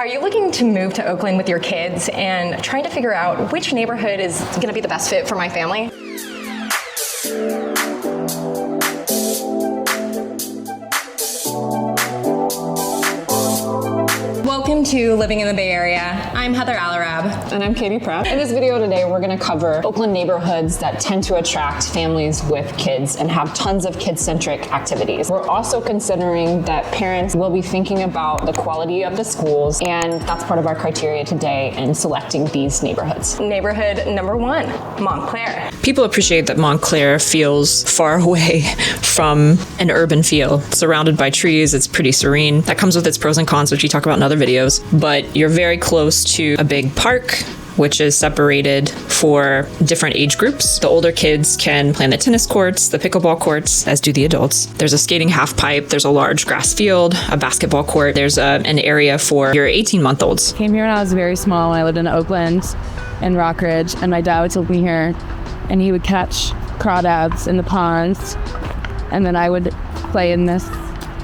Are you looking to move to Oakland with your kids and trying to figure out which neighborhood is going to be the best fit for my family? Welcome to Living in the Bay Area. I'm Heather Alarab. And I'm Katie Pratt. In this video today, we're going to cover Oakland neighborhoods that tend to attract families with kids and have tons of kid-centric activities. We're also considering that parents will be thinking about the quality of the schools, and that's part of our criteria today in selecting these neighborhoods. Neighborhood number 1, Montlair. People appreciate that Montlair feels far away from an urban feel. Surrounded by trees, it's pretty serene. That comes with its pros and cons, which we talk about in other videos, but you're very close to a big park, which is separated for different age groups. The older kids can play in the tennis courts, the pickleball courts, as do the adults. There's a skating half pipe, there's a large grass field, a basketball court, there's an area for your 18-month-olds. Came here when I was very small, when I lived in Oakland and Rockidge, and my dad would take me here, and he would catch crawdads in the ponds, and then I would play in this.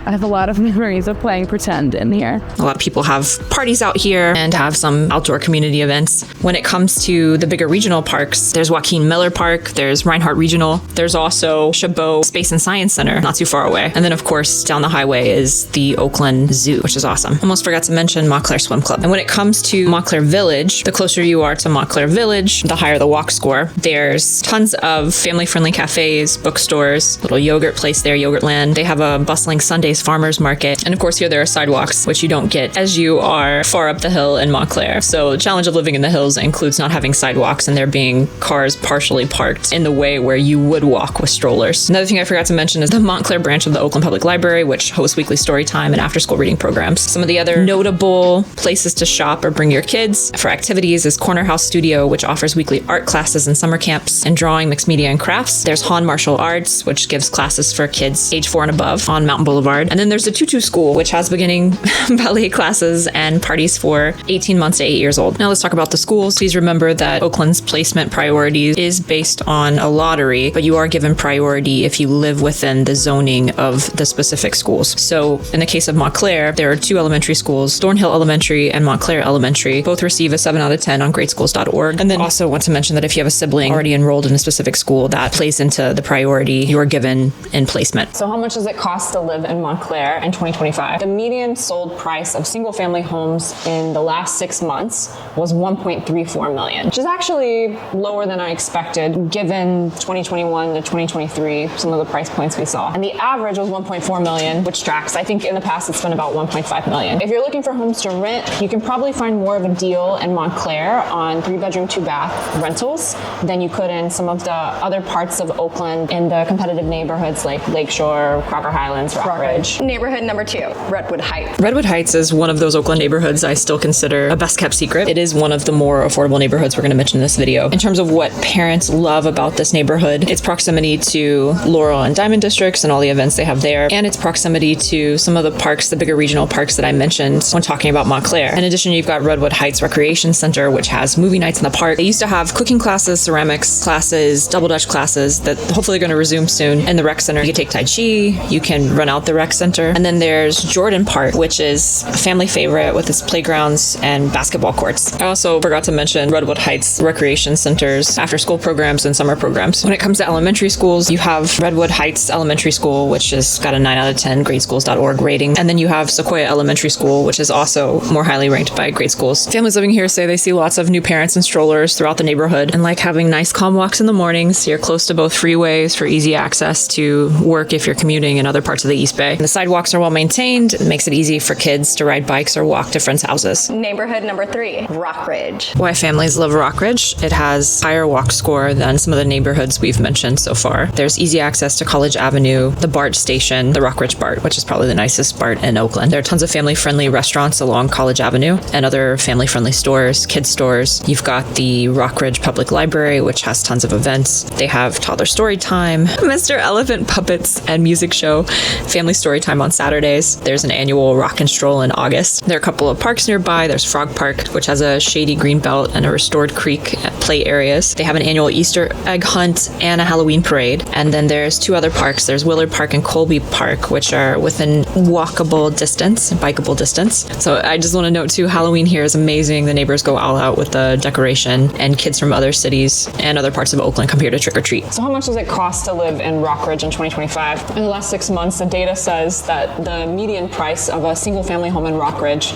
I have a lot of memories of playing pretend in here. A lot of people have parties out here and have some outdoor community events. When it comes to the bigger regional parks, there's Joaquin Miller Park, there's Reinhardt Regional, there's also Chabot Space and Science Center, not too far away. And then, of course, down the highway is the Oakland Zoo, which is awesome. Almost forgot to mention Montlair Swim Club. And when it comes to Montlair Village, the closer you are to Montlair Village, the higher the walk score. There's tons of family-friendly cafes, bookstores, little yogurt place there, Yogurtland. They have a bustling Sunday farmers market. And of course, here there are sidewalks, which you don't get as you are far up the hill in Montlair. So the challenge of living in the hills includes not having sidewalks and there being cars partially parked in the way where you would walk with strollers. Another thing I forgot to mention is the Montlair branch of the Oakland Public Library, which hosts weekly story time and after-school reading programs. Some of the other notable places to shop or bring your kids for activities is Corner House Studio, which offers weekly art classes and summer camps in drawing, mixed media, and crafts. There's Han Martial Arts, which gives classes for kids age 4 and above on Mountain Boulevard. And then there's the Tutu School, which has beginning ballet classes and parties for 18 months to 8 years old. Now let's talk about the schools. Please remember that Oakland's placement priority is based on a lottery, but you are given priority if you live within the zoning of the specific schools. So in the case of Montlair, there are 2 elementary schools, Thornhill Elementary and Montlair Elementary. Both receive a 7 out of 10 on gradeschools.org. And then also want to mention that if you have a sibling already enrolled in a specific school, that plays into the priority you are given in placement. So how much does it cost to live in Montlair in 2025? The median sold price of single-family homes in the last 6 months was $1.34 million, which is actually lower than I expected given 2021 to 2023, some of the price points we saw. And the average was $1.4 million, which tracks. I think in the past it's been about $1.5 million. If you're looking for homes to rent, you can probably find more of a deal in Montlair on 3-bedroom, 2-bath rentals than you could in some of the other parts of Oakland in the competitive neighborhoods like Lakeshore, Crocker Highlands, Rockidge. Neighborhood number 2, Redwood Heights. Redwood Heights is one of those Oakland neighborhoods I still consider a best kept secret. It is one of the more affordable neighborhoods we're going to mention in this video. In terms of what parents love about this neighborhood, its proximity to Laurel and Diamond districts and all the events they have there, and its proximity to some of the parks, the bigger regional parks that I mentioned when talking about Montlair. In addition, you've got Redwood Heights Recreation Center, which has movie nights in the park. They used to have cooking classes, ceramics classes, double dutch classes that hopefully are going to resume soon in the rec center. You can take Tai Chi, you can run out the rec center, and then there's Jordan Park, which is a family favorite with its playgrounds and basketball courts. I also forgot to mention Redwood Heights Recreation Center's after-school programs and summer programs. When it comes to elementary schools, you have Redwood Heights Elementary School, which has got a 9 out of 10 gradeschools.org rating. And then you have Sequoia Elementary School, which is also more highly ranked by grade schools. Families living here say they see lots of new parents and strollers throughout the neighborhood and like having nice calm walks in the mornings. You're close to both freeways for easy access to work if you're commuting in other parts of the East Bay. And the sidewalks are well maintained. It makes it easy for kids to ride bikes or walk to friends' houses. Neighborhood number 3, Rockidge. Why families love Rockidge? It has higher walk score than some of the neighborhoods we've mentioned so far. There's easy access to College Avenue, the BART station, the Rockidge BART, which is probably the nicest BART in Oakland. There are tons of family-friendly restaurants along College Avenue and other family-friendly stores, kids stores. You've got the Rockidge Public Library, which has tons of events. They have toddler story time, Mr. Elephant puppets and music show, family story story time on Saturdays. There's an annual rock and stroll in August. There are a couple of parks nearby. There's Frog Park, which has a shady green belt and a restored creek play areas. They have an annual Easter egg hunt and a Halloween parade. And then there's two other parks. There's Willard Park and Colby Park, which are within walkable distance, bikeable distance. So I just want to note too, Halloween here is amazing. The neighbors go all out with the decoration, and kids from other cities and other parts of Oakland come here to trick or treat. So how much does it cost to live in Rockidge in 2025? In the last 6 months, the data says that the median price of a single family home in Rockidge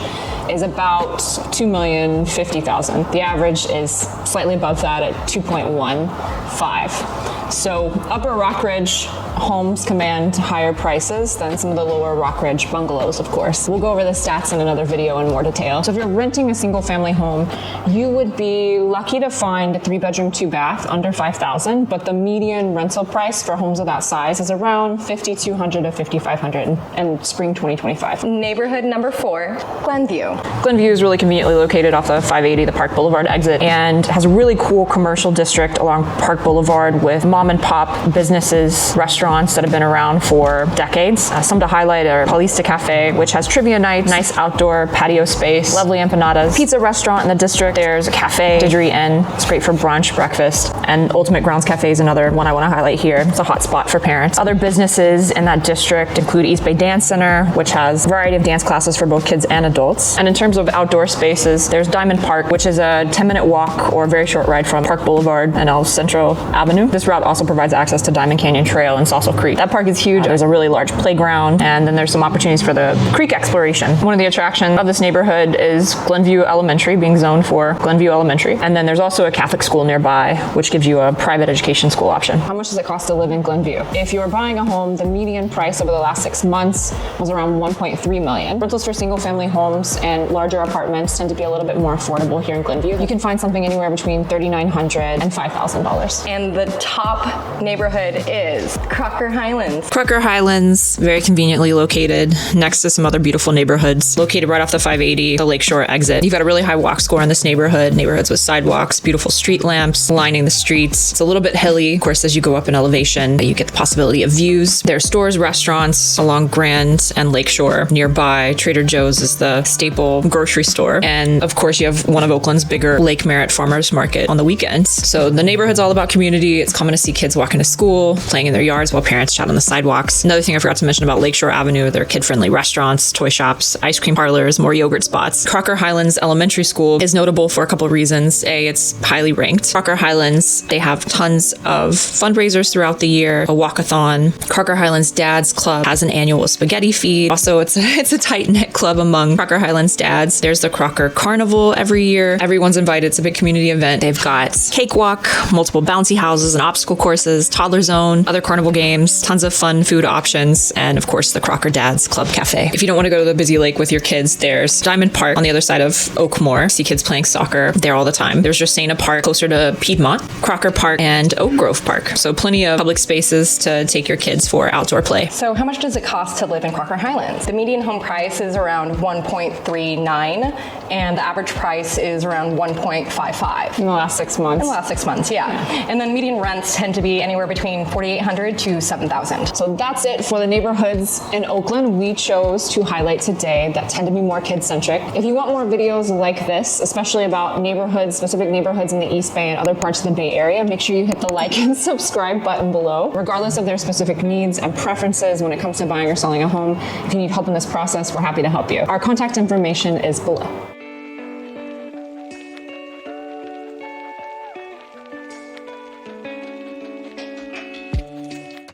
is about $2,050,000. The average is slightly above that at 2.15. So upper Rockidge homes command higher prices than some of the lower Rockidge bungalows, of course. We'll go over the stats in another video in more detail. So if you're renting a single family home, you would be lucky to find a 3-bedroom, 2-bath under $5,000, but the median rental price for homes of that size is around $5,200 to $5,500 in spring 2025. Neighborhood number 4, Glen View. Glen View is really conveniently located off the 580, the Park Boulevard exit, and has a really cool commercial district along Park Boulevard with mom and pop businesses, restaurants that have been around for decades. Some to highlight are Paulista Cafe, which has trivia nights, nice outdoor patio space, lovely empanadas, pizza restaurant in the district. There's a cafe, Didgery Inn. It's great for brunch, breakfast, and Ultimate Grounds Cafe is another one I want to highlight here. It's a hot spot for parents. Other businesses in that district include East Bay Dance Center, which has a variety of dance classes for both kids and adults. And in terms of outdoor spaces, there's Diamond Park, which is a 10-minute walk or a very short ride from Park Boulevard and El Centro Avenue. This route also provides access to Diamond Canyon Trail and Salsa Creek. That park is huge. There's a really large playground, and then there's some opportunities for the creek exploration. One of the attractions of this neighborhood is Glen View Elementary, being zoned for Glen View Elementary. And then there's also a Catholic school nearby, which gives you a private education school option. How much does it cost to live in Glen View? If you were buying a home, the median price over the last 6 months was around $1.3 million. Rentals for single family homes and larger apartments tend to be a little bit more affordable here in Glen View. You can find something anywhere between $3,900 and $5,000. And the top neighborhood is Crocker Highlands. Crocker Highlands, very conveniently located next to some other beautiful neighborhoods, located right off the 580, the Lakeshore exit. You've got a really high walk score in this neighborhoods with sidewalks, beautiful street lamps lining the streets. It's a little bit hilly. Of course, as you go up in elevation, you get the possibility of views. There are stores, restaurants along Grand and Lakeshore. Nearby, Trader Joe's is the staple grocery store. And of course, you have one of Oakland's bigger Lake Merritt Farmers Market on the weekends. So the neighborhood's all about community. It's common to see kids walking to school, playing in their yards while parents chat on the sidewalks. Another thing I forgot to mention about Lakeshore Avenue, there are kid-friendly restaurants, toy shops, ice cream parlors, more yogurt spots. Crocker Highlands Elementary School is notable for a couple of reasons. A, it's highly ranked. Crocker Highlands, they have tons of fundraisers throughout the year, a walkathon. Crocker Highlands Dads Club has an annual spaghetti feed. Also, it's a tight-knit club among Crocker Highlands dads. There's the Crocker Carnival every year. Everyone's invited. It's a big community event. They've got cakewalk, multiple bouncy houses and obstacle courses, toddler zone, other carnival games, tons of fun food options, and of course the Crocker Dads Club Cafe. If you don't want to go to the busy lake with your kids, there's Diamond Park on the other side of Oakmore. See kids playing soccer there all the time. There's Josena Park closer to Piedmont, Crocker Park, and Oak Grove Park. So plenty of public spaces to take your kids for outdoor play. So how much does it cost to live in Crocker Highlands? The median home price is around $1.39, and the average price is around $1.55. In the last 6 months. In the last 6 months, yeah. And then median rents tend to be anywhere between $4,800 to $7,000. So that's it for the neighborhoods in Oakland we chose to highlight today that tend to be more kid-centric. If you want more videos like this, especially about neighborhoods, specific neighborhoods in the East Bay and other parts of the Bay Area, make sure you hit the like and subscribe button below. Regardless of their specific needs and preferences when it comes to buying or selling a home, if you need help in this process, we're happy to help you. Our contact information is below.